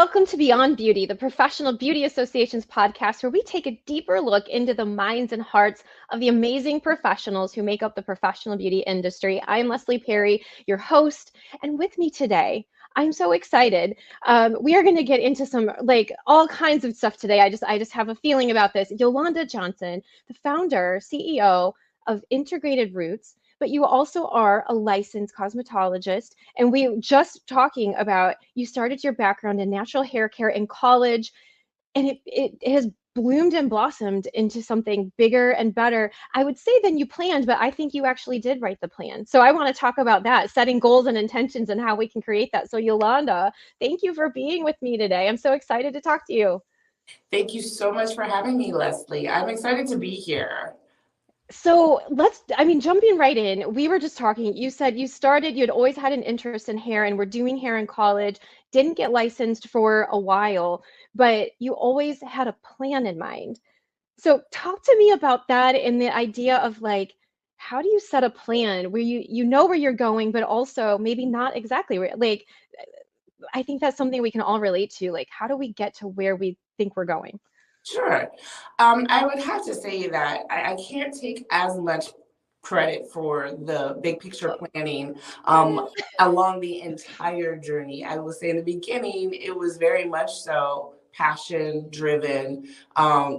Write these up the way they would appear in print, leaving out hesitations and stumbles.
Welcome to Beyond Beauty, the Professional Beauty Association's podcast, where we take a deeper look into the minds and hearts of the amazing professionals who make up the professional beauty industry. I'm Leslie Perry, your host, and with me today, I'm so excited. We are going to get into some all kinds of stuff today. I just have a feeling about this. Yolanda Johnson, the founder, CEO of Integrated Roots, but you also are a licensed cosmetologist. And we just talking about you started your background in natural hair care in college, and it has bloomed and blossomed into something bigger and better, I would say, than you planned, but I think you actually did write the plan. So I want to talk about that, setting goals and intentions and how we can create that. So Yolanda, thank you for being with me today. I'm so excited to talk to you. Thank you so much for having me, Leslie. I'm excited to be here. So jumping right in, we were just talking. You said you had always had an interest in hair and were doing hair in college, didn't get licensed for a while, but you always had a plan in mind. So talk to me about that and the idea of how do you set a plan where you know where you're going, but also maybe not exactly where, I think that's something we can all relate to. Like, how do we get to where we think we're going? Sure. I would have to say that I can't take as much credit for the big picture planning along the entire journey. I will say in the beginning, it was very much so passion driven.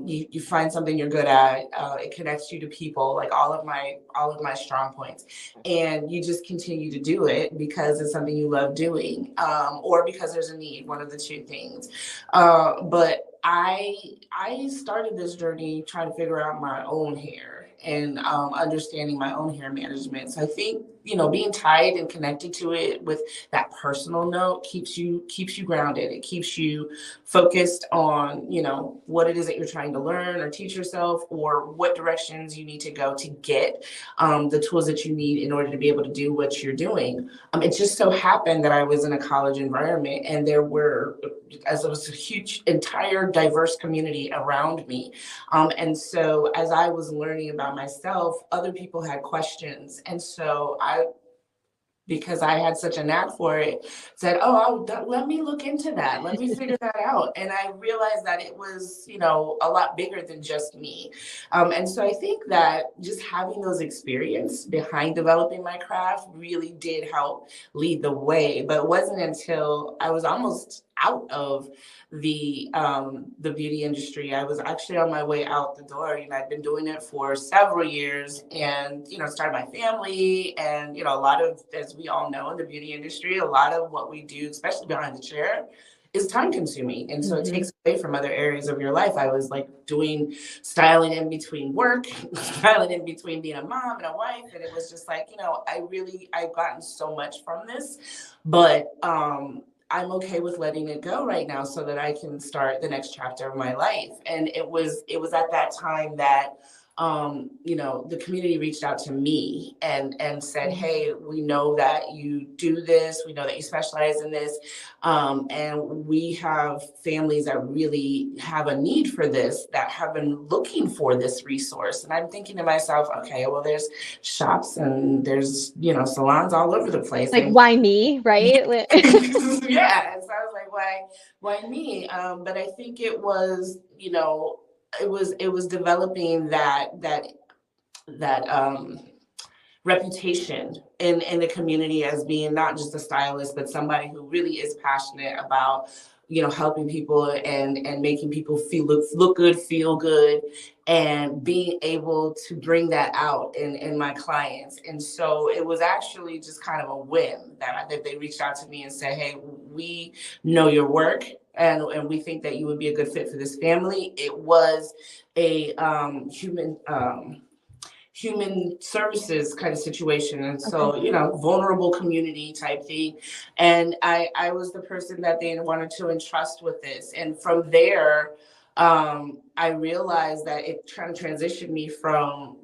You find something you're good at. It connects you to people, like all of my strong points, and you just continue to do it because it's something you love doing, or because there's a need. One of the two things. But I started this journey trying to figure out my own hair and understanding my own hair management. So I think, being tied and connected to it with that personal note keeps you grounded. It keeps you focused on, what it is that you're trying to learn or teach yourself, or what directions you need to go to get the tools that you need in order to be able to do what you're doing. It just so happened that I was in a college environment, and there was a huge, entire diverse community around me. And so as I was learning about myself, other people had questions. And so because I had such a knack for it, said, let me look into that. Let me figure that out. And I realized that it was, a lot bigger than just me. And so I think that just having those experience behind developing my craft really did help lead the way. But it wasn't until I was almost out of the beauty industry. I was actually on my way out the door. I'd been doing it for several years, and started my family, and a lot of, as we all know, in the beauty industry, a lot of what we do, especially behind the chair, is time consuming. And so it takes away from other areas of your life. I was doing styling in between work, styling in between being a mom and a wife. And it was just I've gotten so much from this, but I'm okay with letting it go right now so that I can start the next chapter of my life. And it was at that time that the community reached out to me and said, hey, we know that you do this. We know that you specialize in this. And we have families that really have a need for this, that have been looking for this resource. And I'm thinking to myself, okay, well, there's shops and there's, salons all over the place. Why me, right? Yeah. And so I was like, why me? But I think it was, it was developing that reputation in the community as being not just a stylist, but somebody who really is passionate about, helping people and making people look good, feel good, and being able to bring that out in my clients. And so it was actually just kind of a whim that they reached out to me and said, hey, we know your work, and we think that you would be a good fit for this family. It was a human services kind of situation. And so, vulnerable community type thing. And I was the person that they wanted to entrust with this. And from there, I realized that it kind of transitioned me from,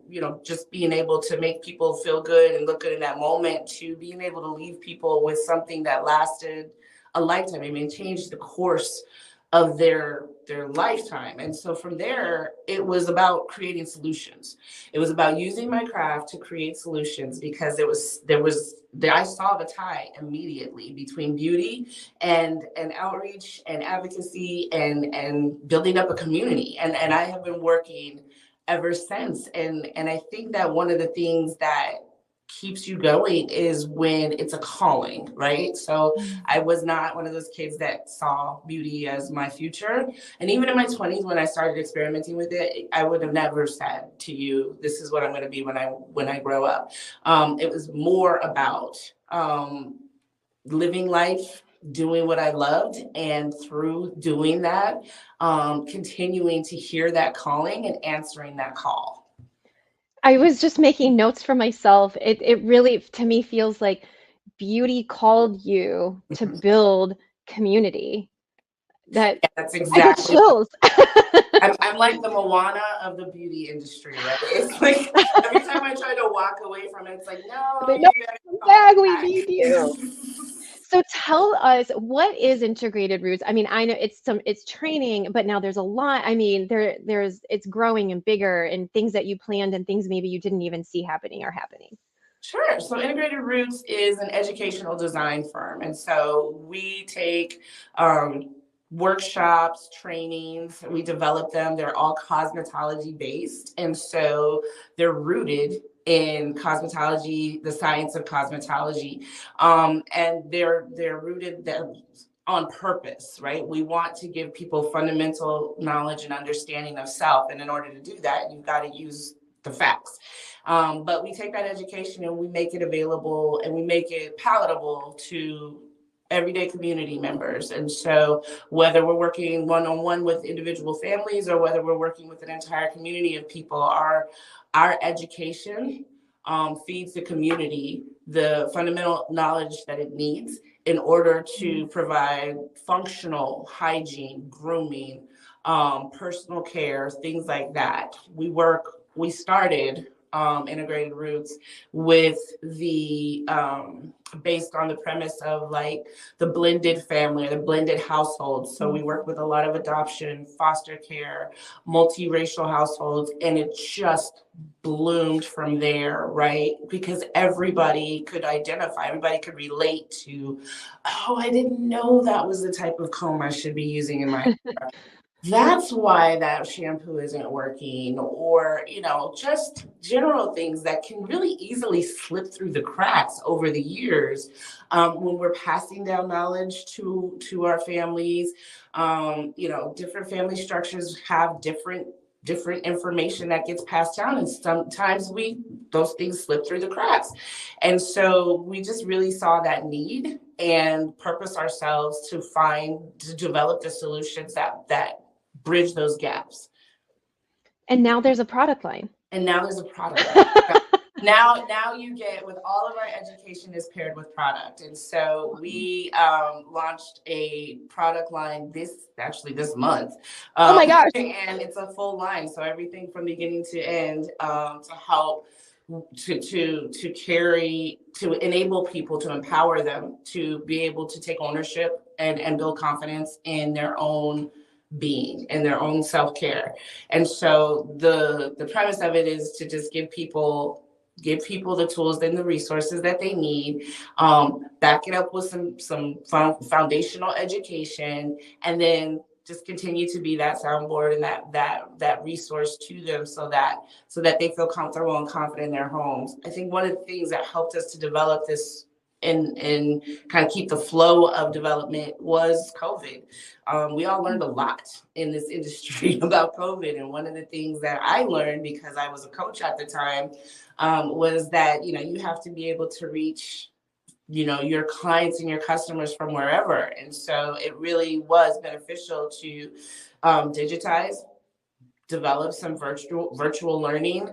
just being able to make people feel good and look good in that moment to being able to leave people with something that lasted a lifetime. I mean, changed the course of their lifetime. And so from there, it was about creating solutions. It was about using my craft to create solutions, because I saw the tie immediately between beauty and outreach and advocacy and building up a community. And I have been working ever since. And I think that one of the things that keeps you going is when it's a calling, right? So I was not one of those kids that saw beauty as my future. And even in my 20s, when I started experimenting with it, I would have never said to you, this is what I'm going to be when I grow up. It was more about living life, doing what I loved, and through doing that, continuing to hear that calling and answering that call. I was just making notes for myself. It really, to me, feels like beauty called you to Mhm. build community. That Yeah, that's I get exactly. chills. I'm like the Moana of the beauty industry, right? It's like every time I try to walk away from it, it's like, no, They you know, gotta come come back, we back. need you. So tell us, what is integrated roots? I mean, I know it's training, but now there's a lot. I mean, it's growing and bigger, and things that you planned and things maybe you didn't even see happening are happening. Sure. So Integrated Roots is an educational design firm. And so we take workshops, trainings, we develop them. They're all cosmetology based. And so they're rooted in cosmetology, the science of cosmetology. And they're rooted on purpose, right? We want to give people fundamental knowledge and understanding of self. And in order to do that, you've got to use the facts. But we take that education and we make it available and we make it palatable to everyday community members. And so whether we're working one-on-one with individual families or whether we're working with an entire community of people, our education feeds the community the fundamental knowledge that it needs in order to provide functional hygiene, grooming, personal care, things like that. We started Integrated Roots with the based on the premise of like the blended family, the blended household. So we work with a lot of adoption, foster care, multiracial households, and it just bloomed from there, right? Because everybody could identify, everybody could relate to, oh, I didn't know that was the type of comb I should be using in my hair. That's why that shampoo isn't working, or just general things that can really easily slip through the cracks over the years when we're passing down knowledge to our families. Different family structures have different information that gets passed down, and sometimes those things slip through the cracks. And so we just really saw that need and purpose ourselves to develop the solutions that bridge those gaps. And now there's a product line. And now there's a product line. Now you get, with all of our education is paired with product. And so we launched a product line this month. Oh my gosh. And it's a full line. So everything from beginning to end to help to enable people, to empower them to be able to take ownership and build confidence in their own being and their own self-care. And so the premise of it is to just give people the tools and the resources that they need, back it up with some foundational education, and then just continue to be that soundboard and that resource to them so that they feel comfortable and confident in their homes. I think one of the things that helped us to develop this and kind of keep the flow of development was COVID. We all learned a lot in this industry about COVID. And one of the things that I learned, because I was a coach at the time, was that, you have to be able to reach, your clients and your customers from wherever. And so it really was beneficial to digitize develop some virtual learning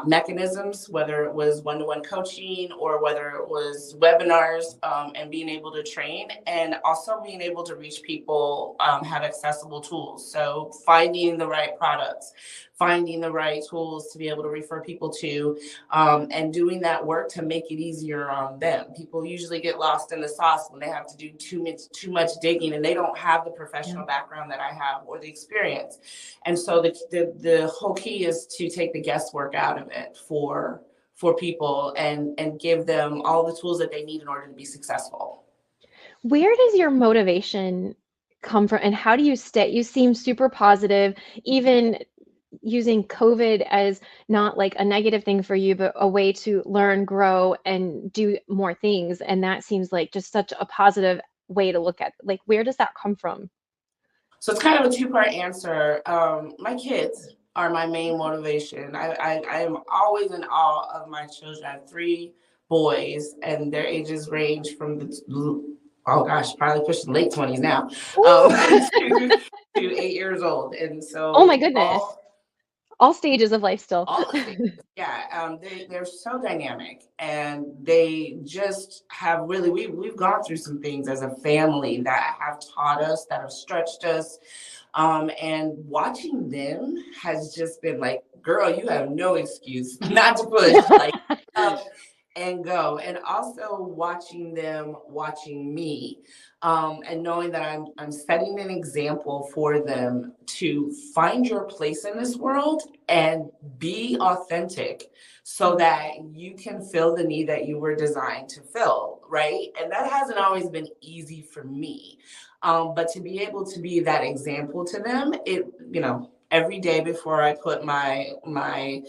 mechanisms, whether it was one-to-one coaching or whether it was webinars, and being able to train, and also being able to reach people, have accessible tools. So finding the right products, finding the right tools to be able to refer people to, and doing that work to make it easier on them. People usually get lost in the sauce when they have to do too much digging, and they don't have the professional background that I have or the experience. And so the whole key is to take the guesswork out of it for people, and give them all the tools that they need in order to be successful. Where does your motivation come from, and how do you stay? You seem super positive, even using COVID as not like a negative thing for you, but a way to learn, grow, and do more things. And that seems like just such a positive way to look at, like, where does that come from? So it's kind of a two-part answer. My kids are my main motivation. I am always in awe of my children. I have 3 boys, and their ages range from oh gosh, probably pushing late 20s now, to 8 years old. And so, oh my goodness, all stages of life still. All the stages, yeah. They're so dynamic, and they just have really, we've gone through some things as a family that have taught us, that have stretched us. And watching them has just been like, girl, you have no excuse not to push, like, up and go. And also watching them watching me, and knowing that I'm setting an example for them to find your place in this world and be authentic, so that you can fill the need that you were designed to fill, right? And that hasn't always been easy for me. But to be able to be that example to them, every day before I put my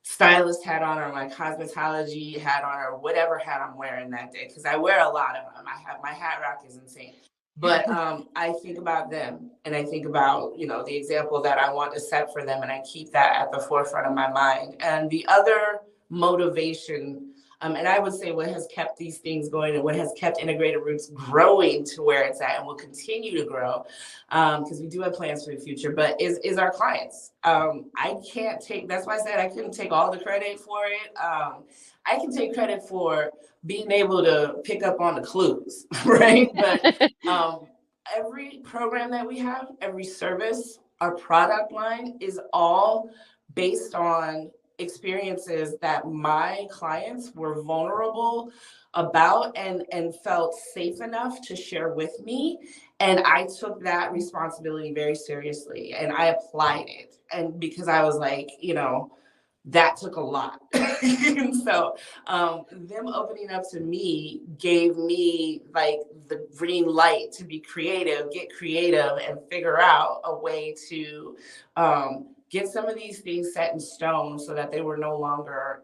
stylist hat on, or my cosmetology hat on, or whatever hat I'm wearing that day, because I wear a lot of them. My hat rack is insane. But I think about them, and I think about, the example that I want to set for them, and I keep that at the forefront of my mind. And the other motivation, and I would say what has kept these things going, and what has kept Integrated Roots growing to where it's at and will continue to grow, because we do have plans for the future, but is our clients. I can't take, that's why I said I couldn't take all the credit for it. I can take credit for being able to pick up on the clues, right? But every program that we have, every service, our product line is all based on experiences that my clients were vulnerable about, and felt safe enough to share with me. And I took that responsibility very seriously, and I applied it. And because I was like, that took a lot. And so them opening up to me gave me like the green light to be creative, get creative, and figure out a way to get some of these things set in stone, so that they were no longer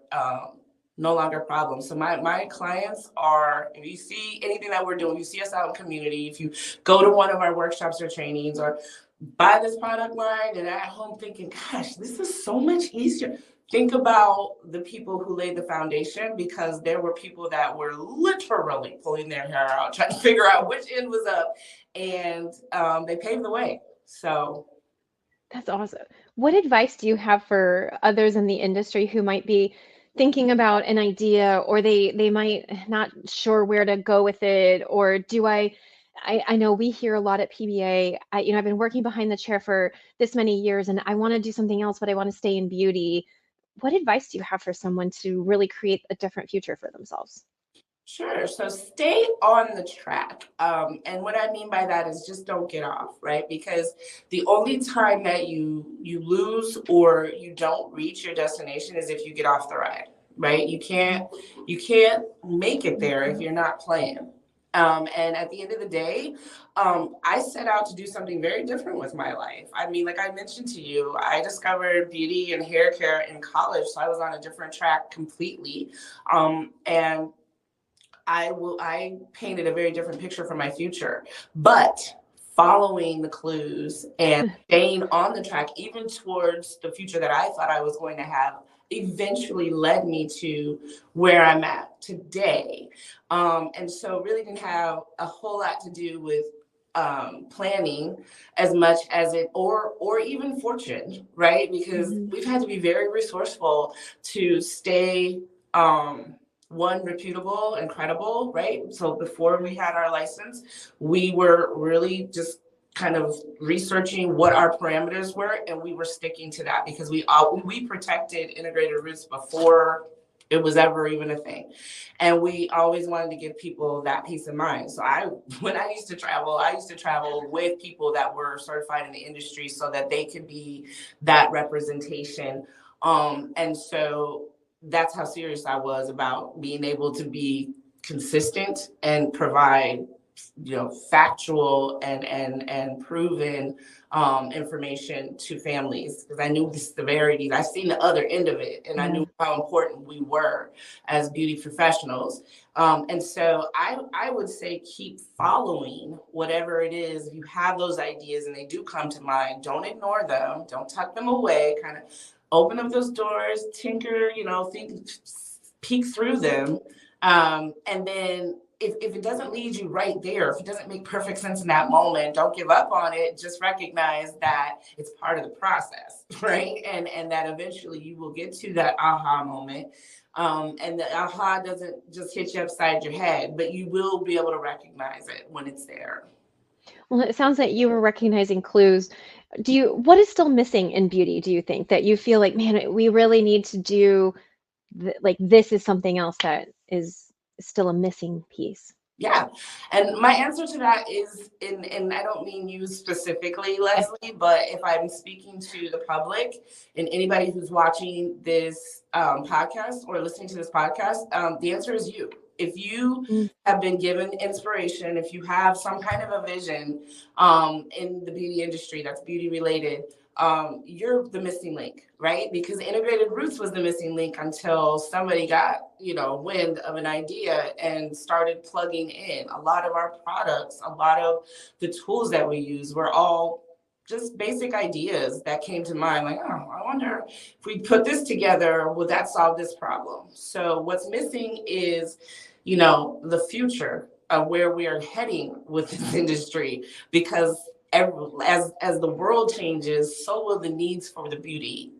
problems. So my clients are, if you see anything that we're doing, you see us out in community, if you go to one of our workshops or trainings, or buy this product line and at home thinking, gosh, this is so much easier. Think about the people who laid the foundation, because there were people that were literally pulling their hair out, trying to figure out which end was up, and they paved the way. So that's awesome. What advice do you have for others in the industry who might be thinking about an idea, or they might not sure where to go with it? Or I know we hear a lot at PBA. I've been working behind the chair for this many years, and I want to do something else, but I want to stay in beauty. What advice do you have for someone to really create a different future for themselves? Sure. So stay on the track. And what I mean by that is just don't get off, right? Because the only time that you lose or you don't reach your destination is if you get off the ride, right? You can't make it there if you're not playing. And at the end of the day, I set out to do something very different with my life. I mean, like I mentioned to you, I discovered beauty and hair care in college. So I was on a different track completely. And I painted a very different picture for my future, but following the clues and staying on the track, even towards the future that I thought I was going to have, eventually led me to where I'm at today. And so really didn't have a whole lot to do with planning as much as it, or even fortune, right? Because we've had to be very resourceful to stay one, reputable and credible, right? So before we had our license, we were really just kind of researching what our parameters were, and we were sticking to that because we protected integrated roots before it was ever even a thing. And we always wanted to give people that peace of mind. So when I used to travel with people that were certified in the industry so that they could be that representation. And so that's how serious I was about being able to be consistent and provide, factual and proven information to families, because I knew the severities. I've seen the other end of it, and I knew how important we were as beauty professionals. And so I would say keep following whatever it is. If you have those ideas and they do come to mind, don't ignore them. Don't tuck them away. Kind of open up those doors, tinker, peek through them. And then if it doesn't lead you right there, if it doesn't make perfect sense in that moment, don't give up on it. Just recognize that it's part of the process, right? And that eventually you will get to that aha moment. And the aha doesn't just hit you upside your head, but you will be able to recognize it when it's there. Well, it sounds like you were recognizing clues. What is still missing in beauty, do you think, that you feel like, man, we really need to do, like, this is something else that is still a missing piece? Yeah. And my answer to that is, and I don't mean you specifically, Leslie, but if I'm speaking to the public and anybody who's watching this podcast or listening to this podcast, the answer is you. If you have been given inspiration, if you have some kind of a vision in the beauty industry that's beauty related, you're the missing link, right? Because integrated roots was the missing link until somebody got, wind of an idea and started plugging in. A lot of our products, a lot of the tools that we use were all just basic ideas that came to mind, like, oh, I wonder if we put this together, will that solve this problem? So what's missing is, the future of where we are heading with this industry, because as the world changes, so will the needs for the beauty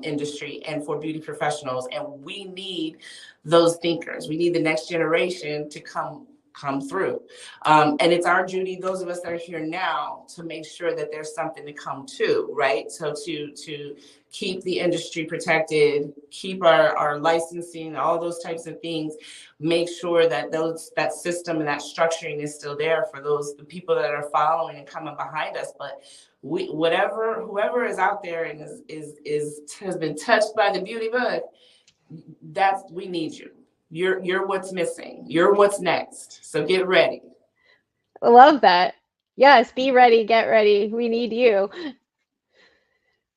industry and for beauty professionals. And we need those thinkers. We need the next generation to come through. And it's our duty, those of us that are here now, to make sure that there's something to come to, right? So to keep the industry protected, keep our licensing, all those types of things, make sure that that system and that structuring is still there for the people that are following and coming behind us. But whoever is out there and has been touched by the beauty bug, we need you. You're what's missing. You're what's next. So get ready. I love that. Yes, be ready, get ready. We need you.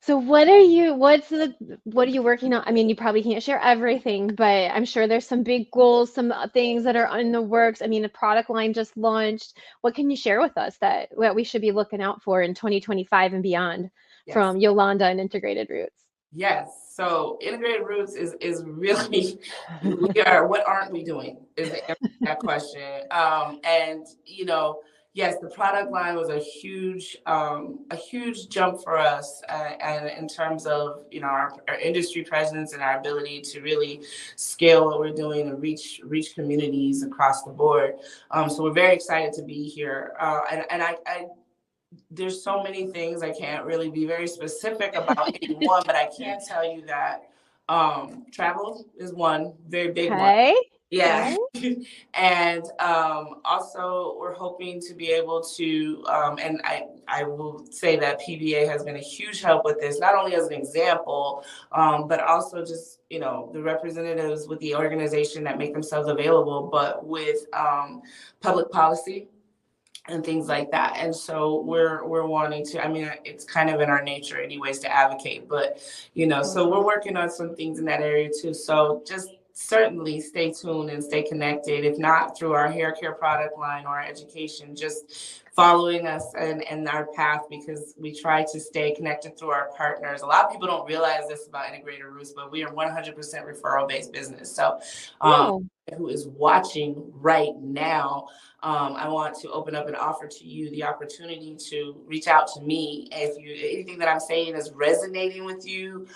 So what are you working on? I mean, you probably can't share everything, but I'm sure there's some big goals, some things that are in the works. I mean, a product line just launched. What can you share with us that we should be looking out for in 2025 and beyond from Yolanda and Integrated Roots? Yes. So Integrated Roots is really, what aren't we doing is the answer to that question. And, yes, the product line was a huge jump for us, and in terms of our industry presence and our ability to really scale what we're doing and reach communities across the board. So we're very excited to be here, and I there's so many things I can't really be very specific about any one, but I can tell you that travel is one very big one. Yeah. And also we're hoping to be able to, and I will say that PBA has been a huge help with this, not only as an example, but also just, the representatives with the organization that make themselves available, but with public policy and things like that. And so we're wanting to, I mean, it's kind of in our nature anyways to advocate, but, so we're working on some things in that area too. So just certainly stay tuned and stay connected. If not through our hair care product line or our education, just following us and our path, because we try to stay connected through our partners. A lot of people don't realize this about Integrated Roots, but we are 100% referral based business. So who is watching right now, I want to open up and offer to you the opportunity to reach out to me. If anything that I'm saying is resonating with you,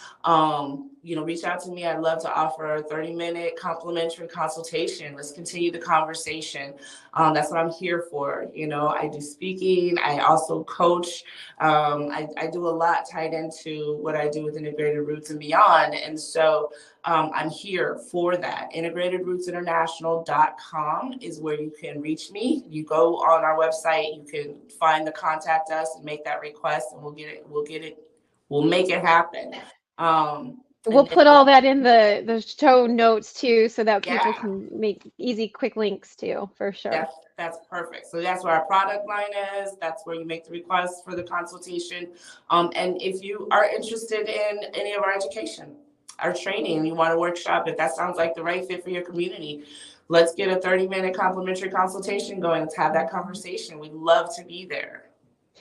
reach out to me. I'd love to offer a 30-minute complimentary consultation. Let's continue the conversation. That's what I'm here for. I do speaking. I also coach. I do a lot tied into what I do with Integrated Roots and beyond. And so I'm here for that. IntegratedRootsInternational.com is where you can reach me. You go on our website, you can find the contact us and make that request, and we'll make it happen. We'll put all that in the show notes too, so that people can make easy, quick links too, for sure. That's perfect. So that's where our product line is. That's where you make the request for the consultation. And if you are interested in any of our education, our training, you want a workshop, if that sounds like the right fit for your community, let's get a 30-minute complimentary consultation going. Let's have that conversation. We'd love to be there.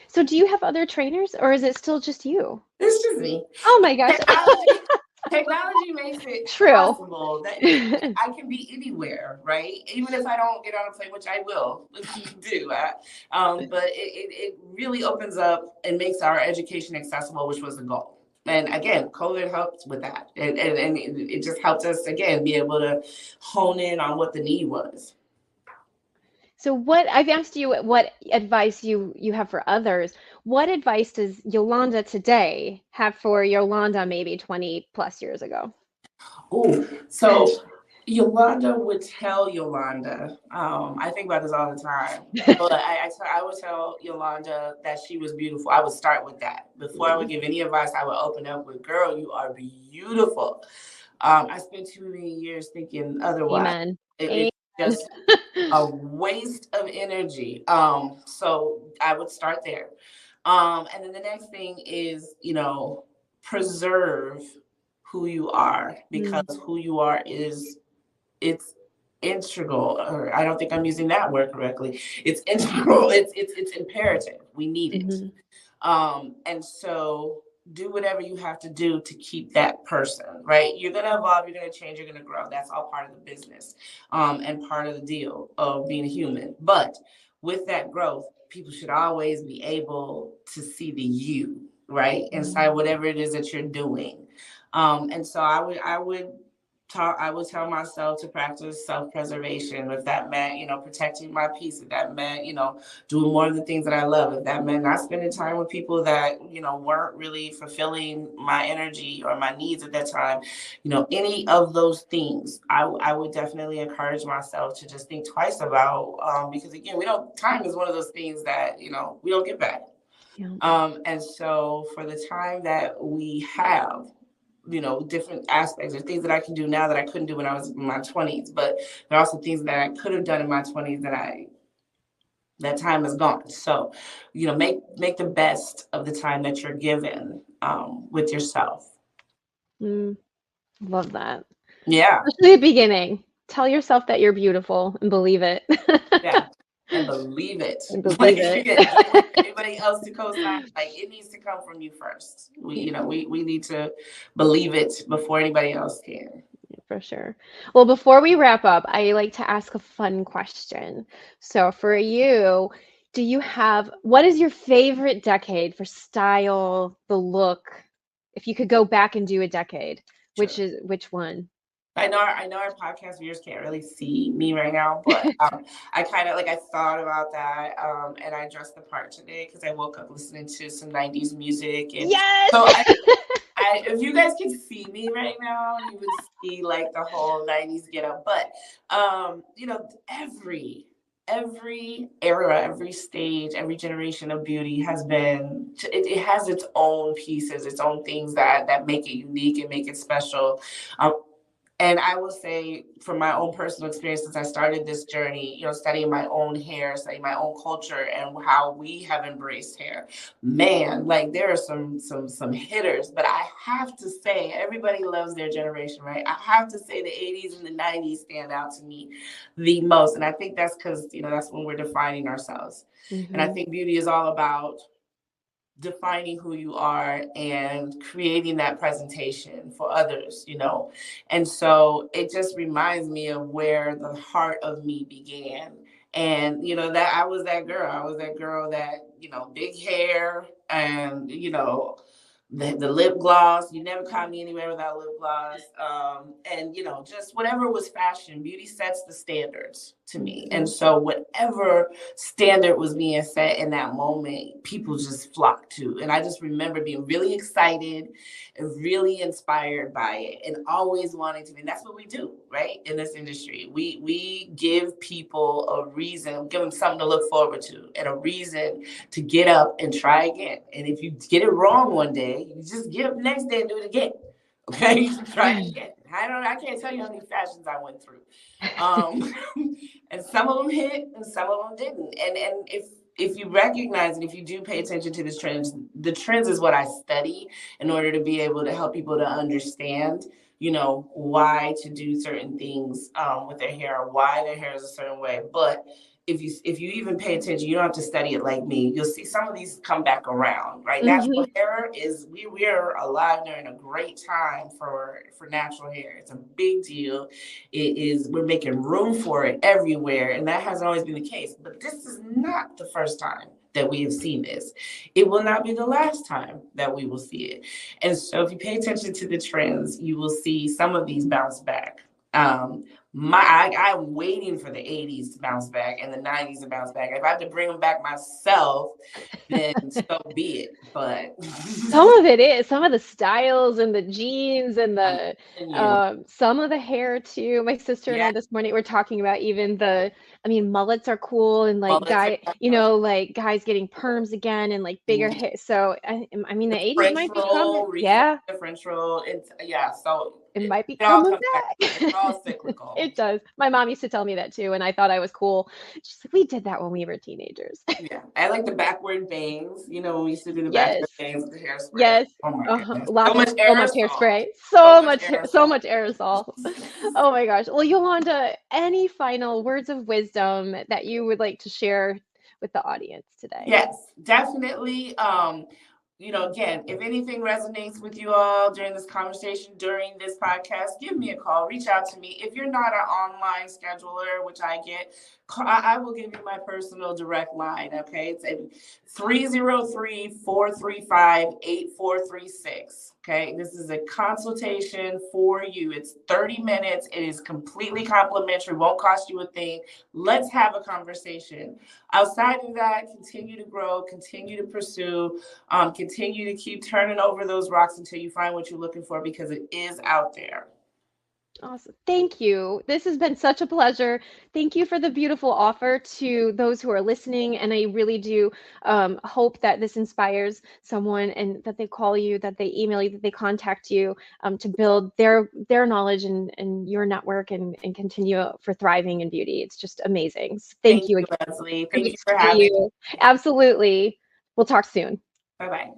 So do you have other trainers, or is it still just you? It's just me. Oh my gosh. Technology makes it true possible that I can be anywhere, right? Even if I don't get on a plane, which I will do. But it really opens up and makes our education accessible, which was the goal. And again, COVID helped with that. And it just helped us, again, be able to hone in on what the need was. So I've asked you what advice you have for others. What advice does Yolanda today have for Yolanda maybe 20 plus years ago? Oh, so Yolanda would tell Yolanda, I think about this all the time, but I would tell Yolanda that she was beautiful. I would start with that. Before I would give any advice, I would open up with, girl, you are beautiful. I spent too many years thinking otherwise. Amen. It's just a waste of energy. So I would start there. And then the next thing is, preserve who you are, because who you are it's integral, or I don't think I'm using that word correctly. It's integral. It's imperative. We need it. And so do whatever you have to do to keep that person, right? You're going to evolve, you're going to change, you're going to grow. That's all part of the business, and part of the deal of being a human. But with that growth, people should always be able to see the you, right? Inside whatever it is that you're doing. And so I would tell myself to practice self-preservation. If that meant, protecting my peace, if that meant, doing more of the things that I love, if that meant not spending time with people that, weren't really fulfilling my energy or my needs at that time, any of those things, I would definitely encourage myself to just think twice about, because again, time is one of those things that, we don't get back. And so for the time that we have, different aspects. There's things that I can do now that I couldn't do when I was in my 20s, but there are also things that I could have done in my 20s that time is gone. So, make the best of the time that you're given, with yourself. Love that. Yeah. Especially the beginning. Tell yourself that you're beautiful and believe it. Yeah. And believe it. Anybody else to co-sign, it needs to come from you first. We need to believe it before anybody else can. For sure. Well, before we wrap up, I like to ask a fun question. So for you, what is your favorite decade for style, the look? If you could go back and do a decade, which one? I know our podcast viewers can't really see me right now, but I kind of I thought about that, and I dressed the part today because I woke up listening to some 90s music. And yes! So if you guys can see me right now, you would see the whole 90s get up. But every era, every stage, every generation of beauty has been, it has its own pieces, its own things that make it unique and make it special. And I will say, from my own personal experience, since I started this journey, studying my own hair, studying my own culture, and how we have embraced hair, man, like there are some hitters. But I have to say, everybody loves their generation, right? I have to say, the '80s and the '90s stand out to me the most, and I think that's because that's when we're defining ourselves. And I think beauty is all about defining who you are and creating that presentation for others, And so it just reminds me of where the heart of me began. And, that I was that girl. I was that girl that, big hair and, the lip gloss. You never caught me anywhere without lip gloss. And, just whatever was fashion, beauty sets the standards to me. And so whatever standard was being set in that moment, people just flocked to. And I just remember being really excited and really inspired by it and always wanting to be. And that's what we do, right? In this industry, we give people a reason, give them something to look forward to and a reason to get up and try again. And if you get it wrong one day, you just get up the next day and do it again. Okay, you can try it again. I can't tell you how many fashions I went through. And some of them hit and some of them didn't. And if you recognize and if you do pay attention to the trends is what I study in order to be able to help people to understand, why to do certain things with their hair, or why their hair is a certain way. But if you even pay attention, you don't have to study it like me. You'll see some of these come back around, right? Natural hair is we're alive during a great time for natural hair. It's a big deal. We're making room for it everywhere, and that hasn't always been the case. But this is not the first time that we have seen this. It will not be the last time that we will see it. And so if you pay attention to the trends, you will see some of these bounce back. I'm waiting for the '80s to bounce back and the '90s to bounce back. If I have to bring them back myself, then so be it. But some of it is some of the styles and the jeans and the some of the hair too. My sister and I this morning were talking about even mullets are cool and like like guys getting perms again and like bigger hair. So the '80s might be coming. The French roll. So it might be coming back. It's all cyclical. It does. My mom used to tell me that too, and I thought I was cool. She's like, we did that when we were teenagers. Yeah, I like the backward bangs. When we used to do the backward bangs with the hairspray. Yes. Oh my goodness. So much hairspray. So much aerosol. Oh my gosh. Well, Yolanda, any final words of wisdom that you would like to share with the audience today? Yes, definitely. Again, if anything resonates with you all during this conversation, during this podcast, give me a call, reach out to me. If you're not an online scheduler, which I get, I will give you my personal direct line. Okay. It's 303-435-8436. Okay. This is a consultation for you. It's 30 minutes. It is completely complimentary. Won't cost you a thing. Let's have a conversation. Outside of that, continue to grow, continue to pursue, continue to keep turning over those rocks until you find what you're looking for, because it is out there. Awesome. Thank you. This has been such a pleasure. Thank you for the beautiful offer to those who are listening. And I really do hope that this inspires someone and that they call you, that they email you, that they contact you to build their knowledge and your network and continue for thriving in beauty. It's just amazing. So thank you again. Leslie. Thank you for having me. Absolutely. We'll talk soon. Bye-bye.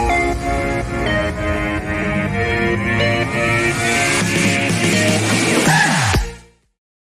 Bye.